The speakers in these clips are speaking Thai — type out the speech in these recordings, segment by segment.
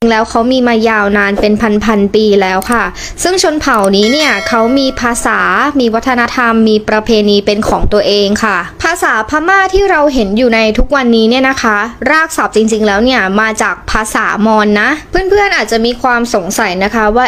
แล้วเขามีมายาวนานเป็นพันปีแล้วค่ะซึ่งชนเผ่านี้เนี่ยเขามีภาษามีวัฒนธรรมมีประเพณีเป็นของตัวเองค่ะภาษาพม่าที่เราเห็นอยู่ในทุกวันนี้เนี่ยนะคะรากศัพท์จริงๆแล้วเนี่ยมาจากภาษามอญนะเพื่อนๆอาจจะมีความสงสัยนะคะว่า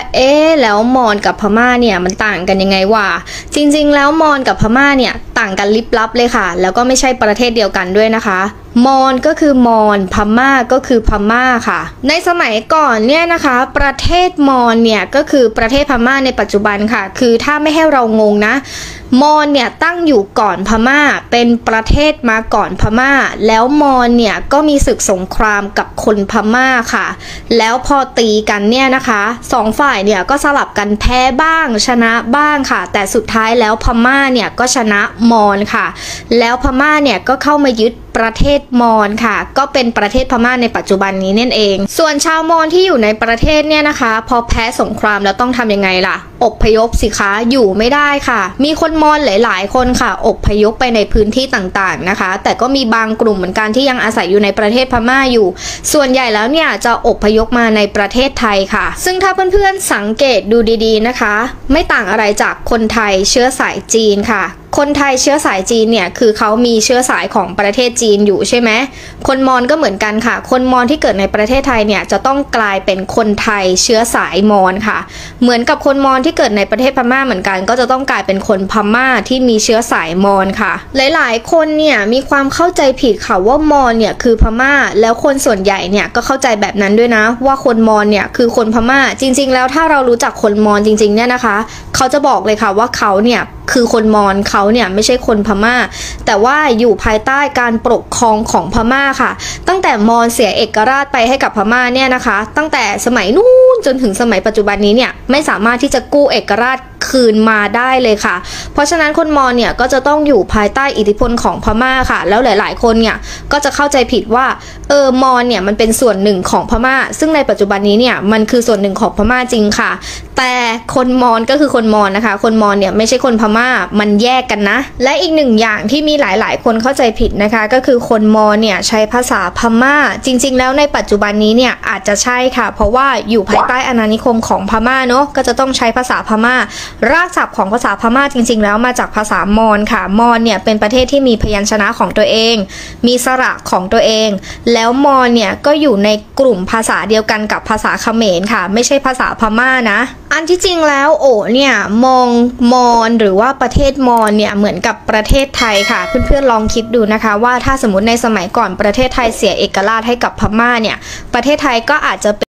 แล้วมอญกับพม่าเนี่ยมันต่างกันยังไงวะจริงๆแล้วมอญกับพม่าเนี่ยต่างกันลิบลับเลยค่ะแล้วก็ไม่ใช่ประเทศเดียวกันด้วยนะคะมอญก็คือมอญพม่าก็คือพม่าค่ะในสมัยก่อนเนี่ยนะคะประเทศมอญเนี่ยก็คือประเทศพม่าในปัจจุบันค่ะคือถ้าไม่ให้เรางงนะมอญเนี่ยตั้งอยู่ก่อนพม่าเป็นประเทศมาก่อนพม่าแล้วมอญเนี่ยก็มีศึกสงครามกับคนพม่าค่ะแล้วพอตีกันเนี่ยนะคะสองฝ่ายเนี่ยก็สลับกันแพ้บ้างชนะบ้างค่ะแต่สุดท้ายแล้วพม่าเนี่ยก็ชนะมอญค่ะแล้วพม่าเนี่ยก็เข้ามายึดประเทศมอญค่ะก็เป็นประเทศพม่าในปัจจุบันนี้นั่นเองส่วนชาวมอญที่อยู่ในประเทศเนี่ยนะคะพอแพ้สงครามแล้วต้องทำยังไงล่ะอพยพสิคะอยู่ไม่ได้ค่ะมีคนมอญหลายๆคนค่ะอพยพไปในพื้นที่ต่างๆนะคะแต่ก็มีบางกลุ่มเหมือนกันที่ยังอาศัยอยู่ในประเทศพม่าอยู่ส่วนใหญ่แล้วเนี่ยจะอพยพมาในประเทศไทยค่ะซึ่งถ้าเพื่อนๆสังเกตดูดีๆนะคะไม่ต่างอะไรจากคนไทยเชื้อสายจีนค่ะคนไทยเชื้อสายจีนเนี่ยคือเขามีเชื้อสายของประเทศจีนอยู่ใช่ไหมคนมอญก็เหมือนกันค่ะคนมอญที่เกิดในประเทศไทยเนี่ยจะต้องกลายเป็นคนไทยเชื้อสายมอญค่ะเหมือนกับคนมอญที่เกิดในประเทศพม่าเหมือนกันก็จะต้องกลายเป็นคนพม่าที่มีเชื้อสายมอญค่ะหลายๆคนเนี่ยมีความเข้าใจผิดค่ะว่ามอญเนี่ยคือพม่าแล้วคนส่วนใหญ่เนี่ยก็เข้าใจแบบนั้นด้วยนะว่าคนมอญเนี่ยคือคนพม่าจริงๆแล้วถ้าเรารู้จักคนมอญจริงๆเนี่ยนะคะเขาจะบอกเลยค่ะว่าเขาเนี่ยคือคนมอญเขาเนี่ยไม่ใช่คนพม่าแต่ว่าอยู่ภายใต้การปกครองของพม่าค่ะตั้งแต่มอญเสียเอกราชไปให้กับพม่าเนี่ยนะคะตั้งแต่สมัยนู้นจนถึงสมัยปัจจุบันนี้เนี่ยไม่สามารถที่จะกู้เอกราชคืนมาได้เลยค่ะเพราะฉะนั้นคนมอญเนี่ยก็จะต้องอยู่ภายใต้อิทธิพลของพม่าค่ะแล้วหลายๆคนเนี่ยก็จะเข้าใจผิดว่ามอญเนี่ยมันเป็นส่วนหนึ่งของพม่าซึ่งในปัจจุบันนี้เนี่ยมันคือส่วนหนึ่งของพม่าจริงค่ะแต่คนมอญก็คือคนมอญนะคะคนมอญเนี่ยไม่ใช่คนพม่ามันแยกกันนะและอีกหนึ่งอย่างที่มีหลายๆคนเข้าใจผิดนะคะก็คือคนมอญเนี่ยใช้ภาษาพม่าจริงๆแล้วในปัจจุบันนี้เนี่ยอาจจะใช่ค่ะเพราะว่าอยู่ภายใต้อาณานิคมของพม่าเนาะก็จะต้องใช้ภาษาพม่ารากศัพท์ของภาษาพม่าจริงๆแล้วมาจากภาษามอญค่ะมอญเนี่ยเป็นประเทศที่มีพยัญชนะของตัวเองมีสระของตัวเองแล้วมอญเนี่ยก็อยู่ในกลุ่มภาษาเดียวกันกับภาษาเขมรค่ะไม่ใช่ภาษาพม่านะอันที่จริงแล้วเนี่ยมองมอญหรือว่าประเทศมอญเนี่ยเหมือนกับประเทศไทยค่ะเพื่อนๆลองคิดดูนะคะว่าถ้าสมมติในสมัยก่อนประเทศไทยเสียเอกราชให้กับพม่าเนี่ยประเทศไทยก็อาจจะ